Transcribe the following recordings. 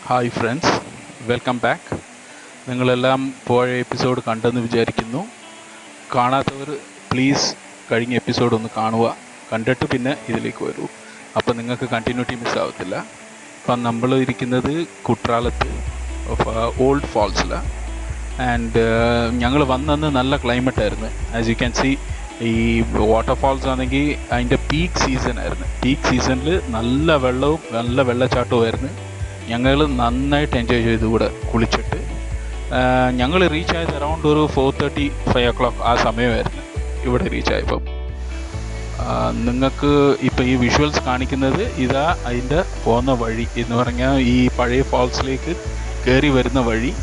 Hi friends, welcome back. നിങ്ങളെല്ലാം പോയ episode കണ്ടെന്ന് വിചാരിക്കുന്നു. കാണാത്തവർ പ്ലീസ് കഴിഞ്ഞ എപ്പിസോഡ് ഒന്ന് കാണുക, കണ്ടിട്ട് പിന്നെ ഇതിലേക്ക് വരൂ. അപ്പം നിങ്ങൾക്ക് കണ്ടിന്യൂറ്റി മിസ്സാവത്തില്ല. അപ്പം നമ്മൾ ഇരിക്കുന്നത് കുട്രാലത്ത് ഓൾഡ് ഫോൾസിലാണ്. ആൻഡ് ഞങ്ങൾ വന്നന്ന് നല്ല ക്ലൈമറ്റ് ആയിരുന്നു. ആസ് യു ക്യാൻ സി, ഈ വാട്ടർഫാൾസ് ആണെങ്കിൽ അതിൻ്റെ പീക്ക് സീസൺ ആയിരുന്നു. പീക്ക് സീസണിൽ നല്ല വെള്ളവും നല്ല വെള്ളച്ചാട്ടവും ആയിരുന്നു. ഞങ്ങൾ നന്നായിട്ട് എൻജോയ് ചെയ്തു കൂടെ കുളിച്ചിട്ട്. ഞങ്ങൾ റീച്ച് ആയത് അറൗണ്ട് ഒരു 4:30, 5 o'clock ആ സമയമായിരുന്നു ഇവിടെ റീച്ച് ആയപ്പം. നിങ്ങൾക്ക് ഇപ്പം ഈ വിഷ്വൽസ് കാണിക്കുന്നത് ഇതാ അതിൻ്റെ പോകുന്ന വഴി എന്ന് പറഞ്ഞാൽ ഈ പഴയ ഫാൾസിലേക്ക് കയറി വരുന്ന വഴി.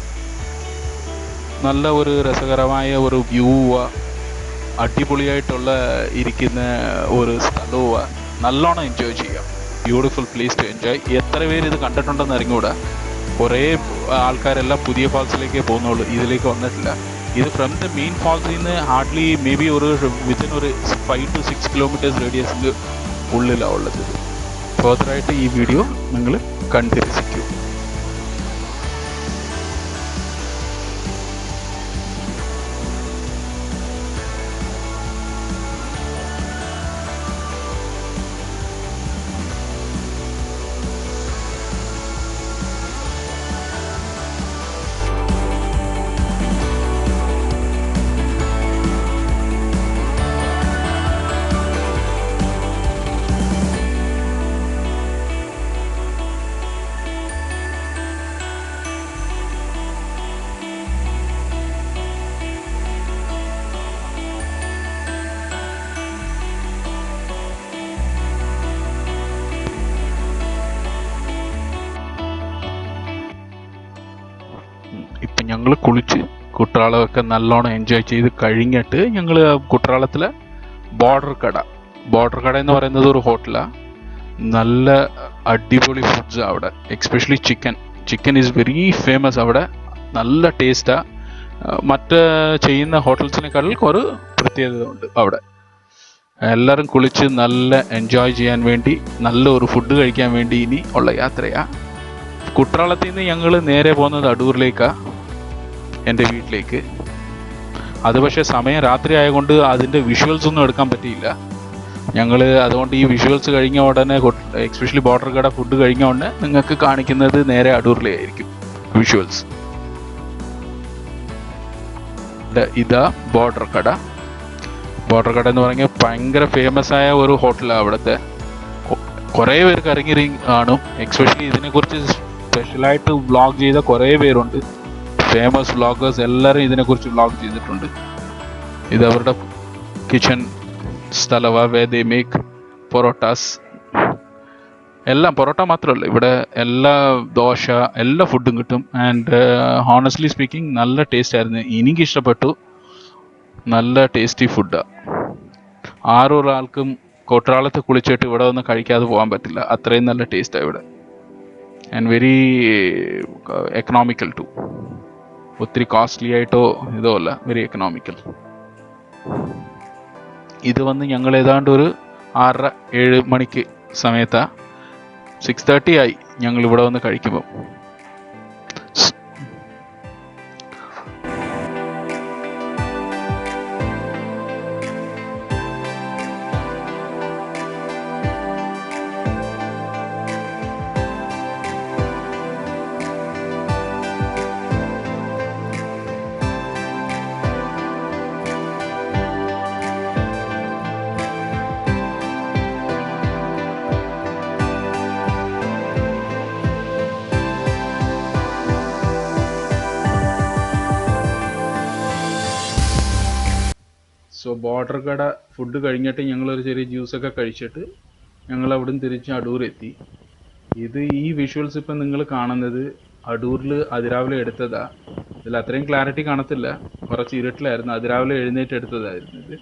നല്ല ഒരു രസകരമായ ഒരു വ്യൂവാണ്, അടിപൊളിയായിട്ടുള്ള ഇരിക്കുന്ന ഒരു സ്ഥലവുമാണ്. നല്ലോണം എൻജോയ് ചെയ്യാം. Beautiful place to enjoy. എത്ര പേര് ഇത് കണ്ടിട്ടുണ്ടെന്ന് അറിഞ്ഞുകൂടാ. കുറേ ആൾക്കാരെല്ലാം പുതിയ ഫാൾസിലേക്കേ പോകുന്നുള്ളൂ, ഇതിലേക്ക് വന്നിട്ടില്ല. ഇത് ഫ്രം ദ മെയിൻ ഫാൾസിൽ നിന്ന് ഹാർഡ്ലി മേ ബി ഒരു വിത്തിൻ ഒരു 5 to 6 kilometers റേഡിയസിൻ്റെ ഉള്ളിലാണ് ഉള്ളത്. ഫർദറായിട്ട് ഈ വീഡിയോ നിങ്ങൾ കണ്ട് രസിക്കൂ. ഇപ്പം ഞങ്ങൾ കുളിച്ച് കുട്രാളമൊക്കെ നല്ലോണം എൻജോയ് ചെയ്ത് കഴിഞ്ഞിട്ട് ഞങ്ങൾ കുട്രാളത്തിലെ ബോർഡർ കട എന്ന് പറയുന്നത് ഒരു ഹോട്ടലാണ്. നല്ല അടിപൊളി ഫുഡ്സ് അവിടെ, especially chicken is very famous അവിടെ. നല്ല ടേസ്റ്റാണ്. മറ്റ് ചെയ്യുന്ന ഹോട്ടൽസിനേക്കാൾ ഒരു പ്രത്യേകത ഉണ്ട് അവിടെ. എല്ലാവരും കുളിച്ച് നല്ല എൻജോയ് ചെയ്യാൻ വേണ്ടി, നല്ല ഒരു ഫുഡ് കഴിക്കാൻ വേണ്ടി ഇനി ഉള്ള യാത്രയാണ്. കുട്രാളത്തിൽ നിന്ന് ഞങ്ങൾ നേരെ പോകുന്നത് അടൂരിലേക്കാണ്, എൻ്റെ വീട്ടിലേക്ക്. അത് പക്ഷേ സമയം രാത്രി ആയതുകൊണ്ട് അതിൻ്റെ വിഷ്വൽസ് ഒന്നും എടുക്കാൻ പറ്റിയില്ല ഞങ്ങൾ. അതുകൊണ്ട് ഈ വിഷ്വൽസ് കഴിഞ്ഞ ഉടനെ, എക്സ്പെഷ്യലി ബോർഡർ കട ഫുഡ് കഴിഞ്ഞ ഉടനെ നിങ്ങൾക്ക് കാണിക്കുന്നത് നേരെ അടൂരിലായിരിക്കും വിഷ്വൽസ്. ഇതാ ബോർഡർ കട എന്ന് പറഞ്ഞാൽ ഭയങ്കര ഫേമസ് ആയ ഒരു ഹോട്ടലാണ് അവിടുത്തെ. കുറേ പേർക്ക് ഇറങ്ങി കാണും. എക്സ്പെഷ്യലി ഇതിനെക്കുറിച്ച് സ്പെഷ്യലായിട്ട് വ്ളോഗ് ചെയ്ത കുറേ പേരുണ്ട്. ഫേമസ് വ്ളോഗേഴ്സ് എല്ലാവരും ഇതിനെക്കുറിച്ച് വ്ളോഗ് ചെയ്തിട്ടുണ്ട്. ഇത് അവരുടെ കിച്ചൺ സ്ഥലമാണ്. വേ ദേ മേക്ക് പൊറോട്ടാസ്. എല്ലാം പൊറോട്ട മാത്രമല്ല, ഇവിടെ എല്ലാ ദോശ എല്ലാ ഫുഡും കിട്ടും. ആൻഡ് ഹോണസ്റ്റ്ലി സ്പീക്കിംഗ് നല്ല ടേസ്റ്റ് ആയിരുന്നു. എനിക്കിഷ്ടപ്പെട്ടു. നല്ല ടേസ്റ്റി ഫുഡാണ്. ആരൊരാൾക്കും കുട്രാളത്ത് കുളിച്ചിട്ട് ഇവിടെ ഒന്ന് കഴിക്കാതെ പോകാൻ പറ്റില്ല. അത്രയും നല്ല ടേസ്റ്റാണ് ഇവിടെ. And very economical too. ഒത്തിരി കോസ്റ്റ്ലി ആയിട്ടോ ഇതോ അല്ല, വെരി എക്കണോമിക്കൽ. ഇത് വന്ന് ഞങ്ങൾ ഏതാണ്ട് ഒരു 6-7 മണിക്ക് സമയത്താണ്. 6:30 ആയി ഞങ്ങൾ ഇവിടെ വന്ന് കഴിക്കുമ്പോൾ. സോ ബോർഡർ കട ഫുഡ് കഴിഞ്ഞിട്ട് ഞങ്ങളൊരു ചെറിയ ജ്യൂസൊക്കെ കഴിച്ചിട്ട് ഞങ്ങൾ അവിടുന്ന് തിരിച്ച് അടൂരെത്തി. ഈ വിഷ്വൽസ് ഇപ്പം നിങ്ങൾ കാണുന്നത് അടൂരിൽ അതിരാവിലെ എടുത്തതാണ്. ഇതിൽ അത്രയും ക്ലാരിറ്റി കാണത്തില്ല, കുറച്ച് ഇരുട്ടിലായിരുന്നു. അതിരാവിലെ എഴുന്നേറ്റ് എടുത്തതായിരുന്നു ഇത്.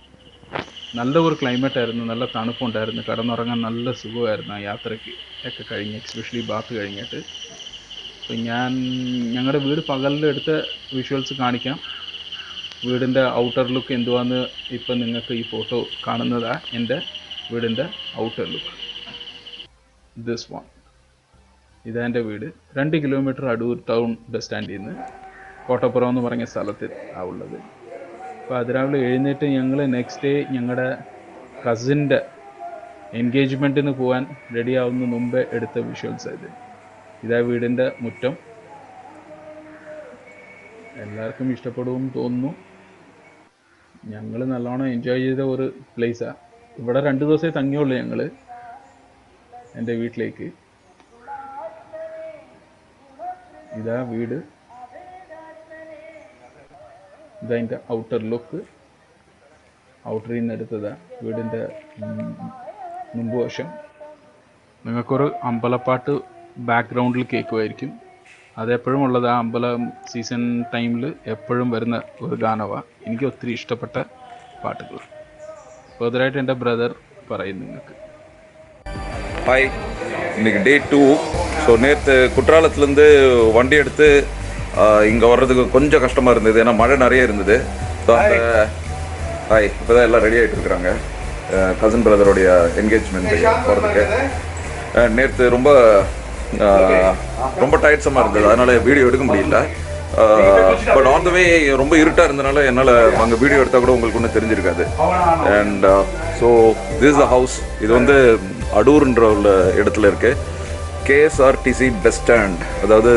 നല്ല ഒരു ക്ലൈമറ്റ് ആയിരുന്നു, നല്ല തണുപ്പുണ്ടായിരുന്നു, കിടന്നുറങ്ങാൻ നല്ല സുഖമായിരുന്നു ആ യാത്രയ്ക്ക് ഒക്കെ കഴിഞ്ഞ്, എക്സ്പെഷ്യലി ബാത്ത് കഴിഞ്ഞിട്ട്. അപ്പം ഞങ്ങളുടെ വീട് പകലിൽ എടുത്ത വിഷ്വൽസ് കാണിക്കാം. വീടിൻ്റെ ഔട്ടർ ലുക്ക് എന്തുവാന്ന് ഇപ്പം നിങ്ങൾക്ക് ഈ ഫോട്ടോ കാണുന്നതാണ് എൻ്റെ വീടിൻ്റെ ഔട്ടർ ലുക്ക്. This one. ഇതെൻ്റെ വീട്. 2 കിലോമീറ്റർ അടൂർ ടൗൺ ബസ് സ്റ്റാൻഡിൽ നിന്ന് കോട്ടപ്പുറം എന്ന് പറഞ്ഞ സ്ഥലത്ത് ഉള്ളത്. അപ്പോൾ അതിരാവിലെ എഴുന്നേറ്റ് ഞങ്ങൾ നെക്സ്റ്റ് ഡേ ഞങ്ങളുടെ കസിൻ്റെ എൻഗേജ്മെൻറ്റിന് പോകാൻ റെഡിയാവുന്ന മുമ്പേ എടുത്ത വിഷ്വൽസ് ഇത്. ഇതാ വീടിൻ്റെ മുറ്റം. എല്ലാവർക്കും ഇഷ്ടപ്പെടുമെന്ന് തോന്നുന്നു. ഞങ്ങൾ നല്ലോണം എൻജോയ് ചെയ്ത ഒരു പ്ലേസാണ്. ഇവിടെ 2 ദിവസമേ തങ്ങിയുള്ളൂ ഞങ്ങൾ എൻ്റെ വീട്ടിലേക്ക്. ഇതാ വീട്. ഇതതിൻ്റെ ഔട്ടർ ലുക്ക്. ഔട്ടറിൽ നിന്ന് എടുത്തതാ വീടിൻ്റെ മുമ്പ് വശം. നിങ്ങൾക്കൊരു അമ്പലപ്പാട്ട് ബാക്ക്ഗ്രൗണ്ടിൽ കേൾക്കുമായിരിക്കും. അതെപ്പോഴും ഉള്ളത്. ആ അമ്പലം സീസൺ ടൈമിൽ എപ്പോഴും വരുന്ന ഒരു ഗാനമാണ്. എനിക്ക് ഒത്തിരി ഇഷ്ടപ്പെട്ട പാട്ടുകൾ. ഫർദറായിട്ട് എൻ്റെ ബ്രദർ പറയും നിങ്ങൾക്ക്. ஹாய், இன்றைக்கி டே 2. ஸோ நேற்று குற்றாலத்துலேருந்து வண்டி எடுத்து இங்கே வர்றதுக்கு கொஞ்சம் கஷ்டமாக இருந்தது, ஏன்னா மழை நிறைய இருந்தது. ஸோ அந்த ஹாய் இப்போ தான் எல்லாம் ரெடி ஆகிட்டு இருக்கிறாங்க கசின் பிரதருடைய என்கேஜ்மெண்ட்டு போகிறதுக்கு. நேற்று ரொம்ப டயர்ட்ஸமாக இருந்தது, அதனால் வீடியோ எடுக்க முடியல. பட் ஆன் த வே ரொம்ப இருட்டாக இருந்தனால என்னால் அங்கே வீடியோ எடுத்தால் கூட உங்களுக்கு ஒன்றும் தெரிஞ்சிருக்காது. And so this is the house. இது வந்து அடூர்ன்ற உள்ள இடத்துல இருக்குது. கேஎஸ்ஆர்டிசி பஸ் ஸ்டாண்ட், அதாவது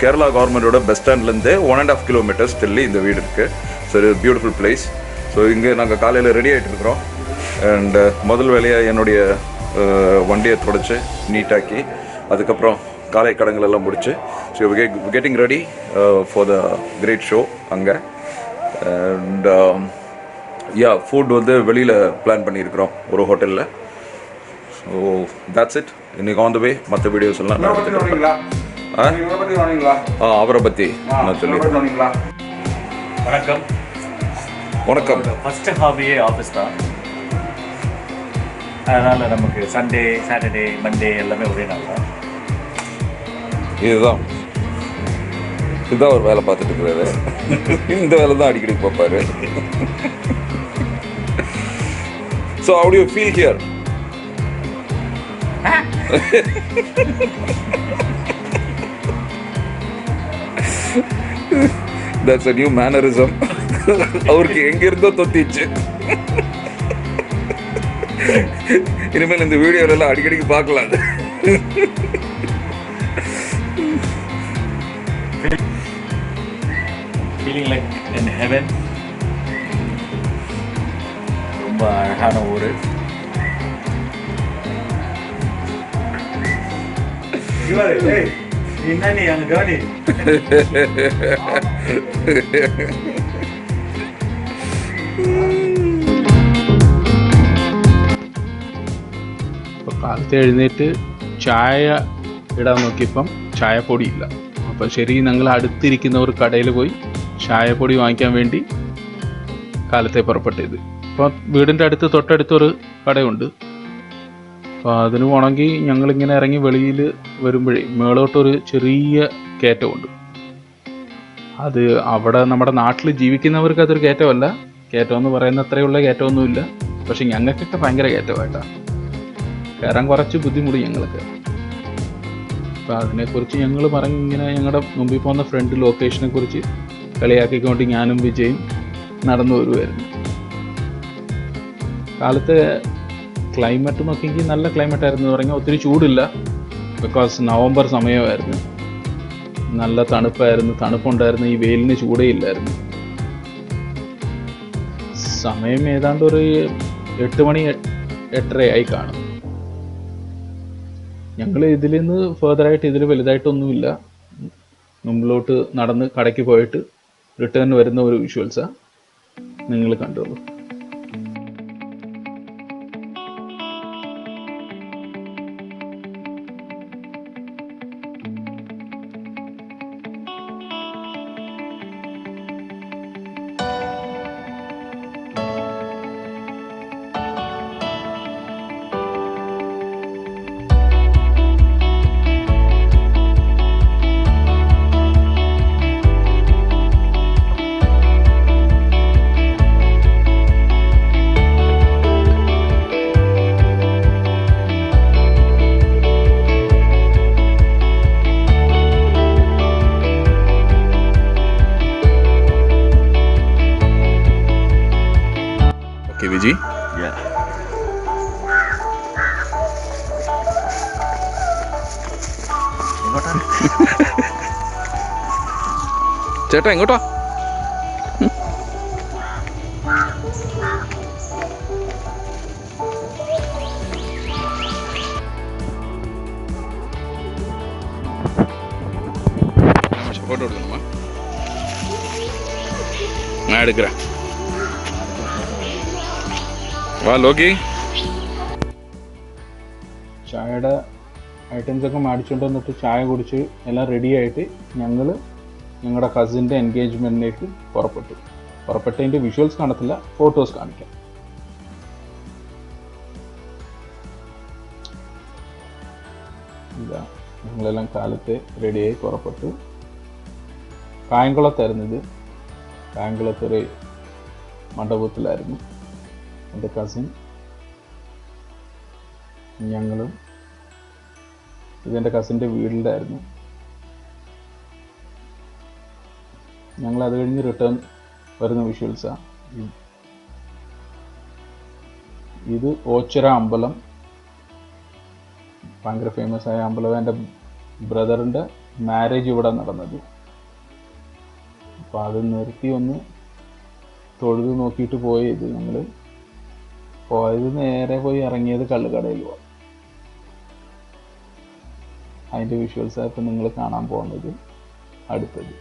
கேரளா கவர்மெண்ட்டோட பஸ் ஸ்டாண்ட்லேருந்து 1.5 கிலோமீட்டர்ஸ் டெல்லி இந்த வீடு இருக்குது. ஸோ இது பியூட்டிஃபுல் பிளேஸ். ஸோ இங்கே நாங்கள் காலையில் ரெடி ஆகிட்டு இருக்கிறோம். அண்டு முதல் வேலையாக என்னுடைய வண்டியை தொடச்சி நீட்டாக்கி அதுக்கப்புறம் காலை கடங்களெல்லாம் முடிச்சு so getting ready for the great show அங்கே. அண்ட் யா ஃபுட் வந்து வெளியில் பிளான் பண்ணியிருக்கிறோம் ஒரு ஹோட்டலில். So that's it. இன்னைக்கு ஆன் த வே மற்ற வீடியோஸ் எல்லாம் அவரை பற்றி நான் சொல்லி. வணக்கம். வணக்கம். ஃபஸ்ட்டு ஹாபியே ஆஃபீஸ் தான். அதனால் நமக்கு சண்டே, சாட்டர்டே, மண்டே எல்லாமே ஒரே நாள் தான். இதுதான் ஒரு வேலை பார்த்துட்டு இருக்கிறாரு. இந்த வேலை தான் அடிக்கடி பார்ப்பாரு. So how do you feel here? That's a new mannerism. அவருக்கு எங்கிருந்தோ தொத்திச்சு. இனிமேல் இந்த வீடியோலாம் அடிக்கடிக்கு பார்க்கலாம். Feeling like in heaven. ரொம்ப அழகான ஊர். என்ன நீ அங்கே கவனி. അപ്പോൾ കാലത്ത് എഴുന്നേറ്റ് ചായ ഇടാൻ നോക്കിയപ്പം ചായപ്പൊടിയില്ല. അപ്പോൾ ശരി, ഞങ്ങൾ അടുത്തിരിക്കുന്ന ഒരു കടയിൽ പോയി ചായപ്പൊടി വാങ്ങിക്കാൻ വേണ്ടി കാലത്തെ പുറപ്പെട്ടത്. അപ്പോൾ വീടിൻ്റെ അടുത്ത് തൊട്ടടുത്തൊരു കടയുണ്ട്. അപ്പോൾ അതിന് പോകണമെങ്കിൽ ഞങ്ങളിങ്ങനെ ഇറങ്ങി വെളിയിൽ വരുമ്പോഴേ മേളോട്ടൊരു ചെറിയ കയറ്റമുണ്ട്. അത് അവിടെ നമ്മുടെ നാട്ടിൽ ജീവിക്കുന്നവർക്ക് അതൊരു കയറ്റമല്ല. കയറ്റമെന്ന് പറയുന്ന അത്രയുള്ള കയറ്റമൊന്നുമില്ല. പക്ഷെ ഞങ്ങൾക്കൊക്കെ ഭയങ്കര കയറ്റമായിട്ടാണ്. കയറാൻ കുറച്ച് ബുദ്ധിമുട്ടി ഞങ്ങൾക്ക്. അപ്പോൾ അതിനെക്കുറിച്ച് ഞങ്ങൾ പറഞ്ഞിങ്ങനെ ഞങ്ങളുടെ മുമ്പിൽ പോകുന്ന ഫ്രണ്ട് ലൊക്കേഷനെ കുറിച്ച് കളിയാക്കിക്കൊണ്ട് ഞാനും വിജയും നടന്നു വരുമായിരുന്നു. കാലത്ത് ക്ലൈമറ്റ് നോക്കിയെങ്കിൽ നല്ല ക്ലൈമറ്റായിരുന്നു പറഞ്ഞാൽ ഒത്തിരി ചൂടില്ല. ബിക്കോസ് നവംബർ സമയമായിരുന്നു. നല്ല തണുപ്പായിരുന്നു, തണുപ്പുണ്ടായിരുന്നു. ഈ വെയിലിന് ചൂടേ ഇല്ലായിരുന്നു. സമയം ഏതാണ്ട് ഒരു 8 മണി 8:30 കാണും. ഞങ്ങൾ ഇതിൽ നിന്ന് ഫേർദറായിട്ട് ഇതിൽ വലുതായിട്ടൊന്നുമില്ല. മുമ്പിലോട്ട് നടന്ന് കടയ്ക്ക് പോയിട്ട് റിട്ടേൺ വരുന്ന ഒരു വിഷ്വൽസാണ് നിങ്ങൾ കണ്ടോളൂ. जाएंगे जी. ചേട്ടാ എങ്ങോട്ടാ? ഫോട്ടോ എടുക്കണോ? ഞാൻ എടുക്കാം. വാ ലോകി. ചായയുടെ ഐറ്റംസൊക്കെ മേടിച്ചുകൊണ്ട് വന്നിട്ട് ചായ കുടിച്ച് എല്ലാം റെഡി ആയിട്ട് ഞങ്ങൾ ഞങ്ങളുടെ കസിൻ്റെ എൻഗേജ്മെൻറ്റിലേക്ക് പുറപ്പെട്ടതിൻ്റെ വിഷ്വൽസ് കാണത്തില്ല, ഫോട്ടോസ് കാണിക്കാം. ഇതാ ഞങ്ങളെല്ലാം കാലത്ത് റെഡിയായി പുറപ്പെട്ടു. കായംകുളത്തായിരുന്നു ഇത്. കായംകുളത്തൊരു മണ്ഡപത്തിലായിരുന്നു എൻ്റെ കസിൻ, ഞങ്ങളും. ഇതെൻ്റെ കസിൻ്റെ വീടിലായിരുന്നു. ഞങ്ങൾ അത് കഴിഞ്ഞ് റിട്ടേൺ വരുന്ന വിഷ്വൽസാണ്. ഇത് ഓച്ചിറ അമ്പലം, ഭയങ്കര ഫേമസ് ആയ അമ്പലം. എൻ്റെ ബ്രദറിൻ്റെ മാരേജ് ഇവിടെ നടന്നത്. അപ്പോൾ അത് നിർത്തി ഒന്ന് തൊഴുത് നോക്കിയിട്ട് പോയത്. ഞങ്ങൾ പോയത് നേരെ പോയി ഇറങ്ങിയത് കള്ളുകടയിൽ പോകാം. അതിൻ്റെ വിഷ്വൽസാണ് ഇപ്പം നിങ്ങൾ കാണാൻ പോകുന്നത് അടുത്തത്.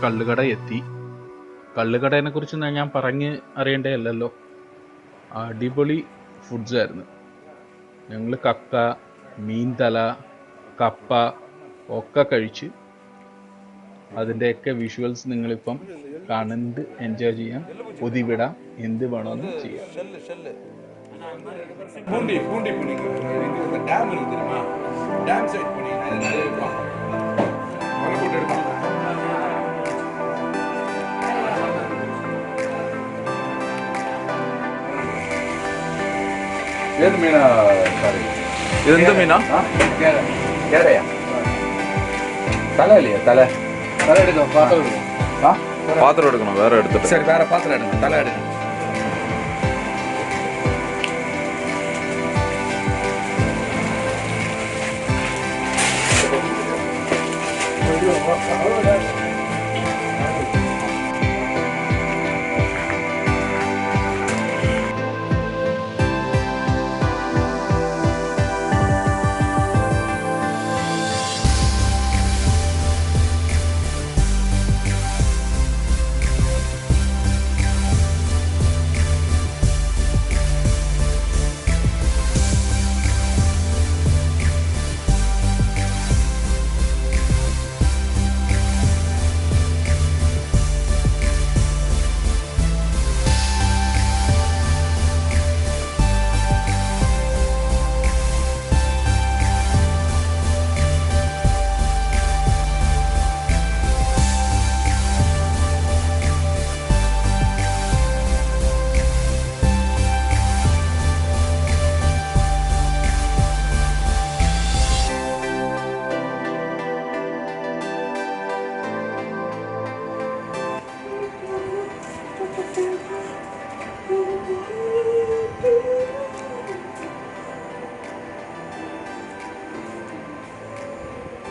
കള്ളുകട എത്തി. കള്ളുകടയെ കുറിച്ച് ഞാൻ പറഞ്ഞ് അറിയേണ്ടതല്ലോ. അടിപൊളി ഫുഡ്സ് ആയിരുന്നു. ഞങ്ങൾ കക്ക, മീൻതല, കപ്പ ഒക്കെ കഴിച്ച് അതിൻ്റെയൊക്കെ വിഷ്വൽസ് നിങ്ങളിപ്പം കാണുന്നത് എൻജോയ് ചെയ്യാം. പൊതിവിടാം, എന്ത് വേണമെന്ന് ചെയ്യാം. ഏത് മീനാ കറി? ഇതെന്ത് മീനാ? തലയല്ലേ? തല എടുക്കണം. പാത്രം എടുക്കണം. വേറെ എടുത്തിട്ട്. ശരി, വേറെ പാത്രം എടുക്കണം. തല എടുക്കണം.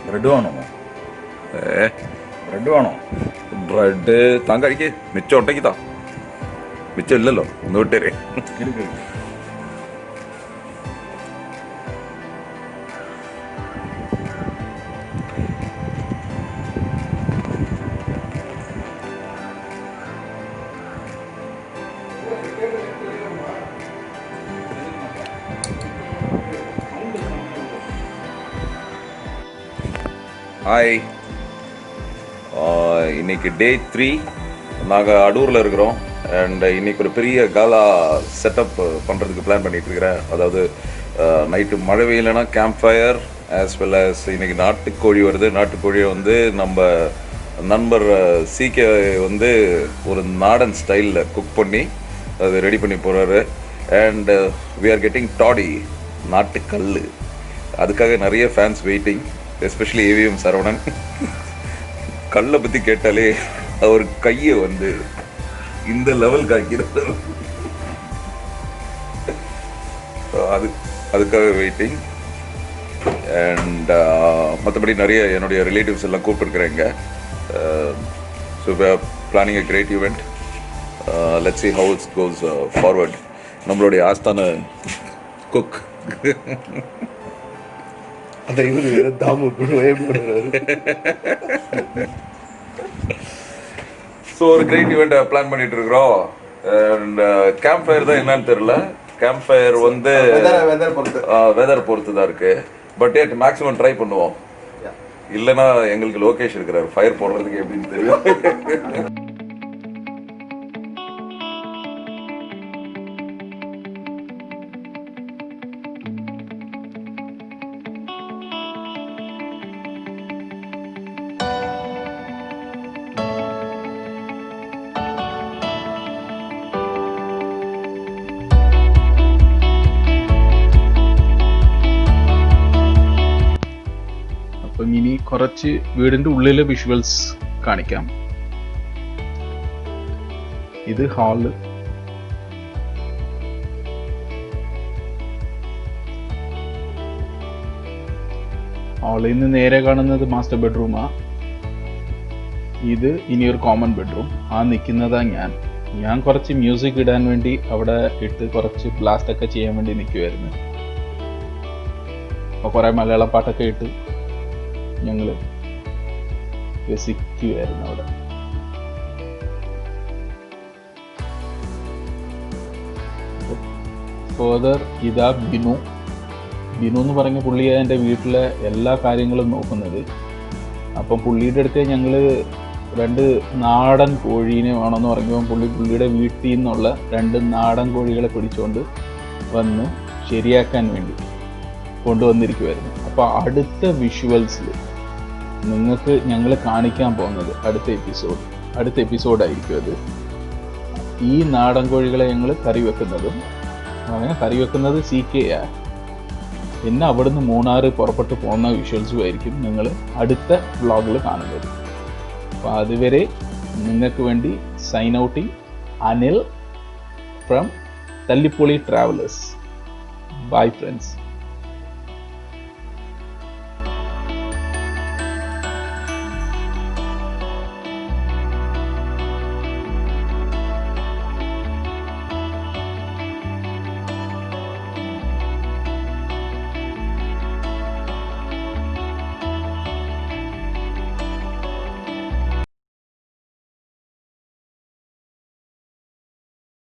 ബ്രെഡ് വേണോ? ബ്രെഡ് വേണോ? ബ്രെഡ് താൻ കഴിക്ക്. മിച്ചം ഒട്ടയ്ക്ക് താ. മിച്ചം ഇല്ലല്ലോ, ഒന്ന് വിട്ടേരെ. ஹாய், இன்னைக்கு டே 3. நாங்கள் அடூரில் இருக்கிறோம். அண்ட் இன்னைக்கு ஒரு பெரிய காலா செட்டப் பண்ணுறதுக்கு பிளான் பண்ணிட்டு இருக்கிறேன். அதாவது நைட்டு மழை வெயிலனா camp fire, as well as இன்னைக்கு நாட்டுக்கோழி வருது. நாட்டுக்கோழியை வந்து நம்ம நண்பர் சீக்கே வந்து ஒரு நாடன் ஸ்டைலில் குக் பண்ணி அது ரெடி பண்ணி போகிறாரு. And we are getting toddy, நாட்டுக்கல். அதுக்காக நிறைய fans waiting, especially AVM Saravanan. கல்லை பற்றி கேட்டாலே அவர் கையை வந்து இந்த லெவல் காய்க்கிறார். அதுக்காக வெயிட்டிங். அண்ட் மற்றபடி நிறைய என்னுடைய ரிலேட்டிவ்ஸ் எல்லாம் கூப்பிட்டுருக்குறேங்க. So we are planning a great event. Let's see how it goes forward. நம்மளுடைய ஆஸ்தான குக் அந்த இவரு தாமு ஸோ ஒரு கிரேட் ஈவெண்ட் பிளான் பண்ணிட்டு இருக்கிறோம். அண்ட் கேம்ப் ஃபயர் தான் என்னன்னு தெரியல. கேம்ப் ஃபயர் வந்து வெதர் பொறுத்து தான் இருக்கு. பட் ஏட் மேக்ஸிமம் ட்ரை பண்ணுவோம். இல்லைன்னா எங்களுக்கு லோகேஷ் இருக்கிறார், ஃபயர் போடுறதுக்கு எப்படின்னு தெரியும். അപ്പം ഇനി കുറച്ച് വീടിൻ്റെ ഉള്ളിലെ വിഷ്വൽസ് കാണിക്കാം. ഇത് ഹാള്. ഹാളിൽ നിന്ന് നേരെ കാണുന്നത് മാസ്റ്റർ ബെഡ്റൂമാ. ഇത് ഇനിയൊരു കോമൺ ബെഡ്റൂം. ആ നിൽക്കുന്നതാ ഞാൻ കുറച്ച് മ്യൂസിക് ഇടാൻ വേണ്ടി അവിടെ ഇട്ട് കുറച്ച് ബ്ലാസ്റ്റ് ഒക്കെ ചെയ്യാൻ വേണ്ടി നിൽക്കുമായിരുന്നു. അപ്പോൾ കുറേ മലയാള പാട്ടൊക്കെ ഇട്ട് ഞങ്ങൾ രസിക്കുമായിരുന്നു അവിടെ. ഫർദർ ഇതാ ബിനു എന്ന് പറഞ്ഞ പുള്ളിയാണ് എൻ്റെ വീട്ടിലെ എല്ലാ കാര്യങ്ങളും നോക്കുന്നത്. അപ്പം പുള്ളിയുടെ അടുത്ത് ഞങ്ങൾ 2 നാടൻ കോഴീനെ വേണമെന്ന് പറയുമ്പോൾ പുള്ളിയുടെ വീട്ടിൽ നിന്നുള്ള 2 നാടൻ കോഴികളെ പിടിച്ചുകൊണ്ട് വന്ന് ശരിയാക്കാൻ വേണ്ടി കൊണ്ടുവന്നിരിക്കുമായിരുന്നു. അപ്പോൾ അടുത്ത വിഷ്വൽസിൽ നിങ്ങൾക്ക് ഞങ്ങൾ കാണിക്കാൻ പോകുന്നത് അടുത്ത എപ്പിസോഡായിരിക്കും അത്. ഈ നാടൻ കോഴികളെ ഞങ്ങൾ കറി വെക്കുന്നത് CK. പിന്നെ അവിടുന്ന് മൂന്നാർ പുറപ്പെട്ട് പോകുന്ന വിഷ്വൽസും ആയിരിക്കും നിങ്ങൾ അടുത്ത വ്ളോഗിൽ കാണുന്നത്. അപ്പോൾ അതുവരെ നിങ്ങൾക്ക് വേണ്ടി signing out Anil from Thallipoli travellers. Bye friends.